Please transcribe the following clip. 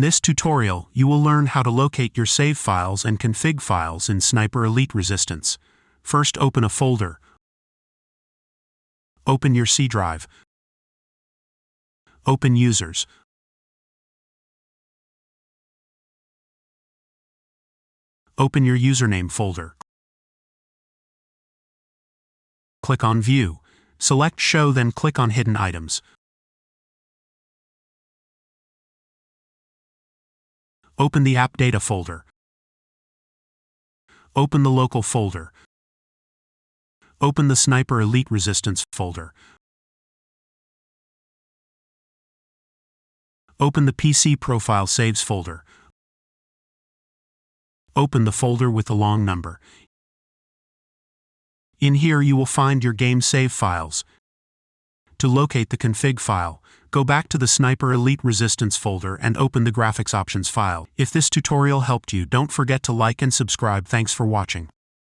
this tutorial, you will learn how to locate your save files and config files in Sniper Elite Resistance. First, open a folder. Open your C drive. Open Users. Open your username folder. Click on View. Select Show, then click on Hidden Items. Open the App Data folder. Open the Local folder. Open the Sniper Elite Resistance folder. Open the PC Profile Saves folder. Open the folder with the long number. In here you will find your game save files. To locate the config file, go back to the Sniper Elite Resistance folder and open the Graphics Options file. If this tutorial helped you, don't forget to like and subscribe. Thanks for watching.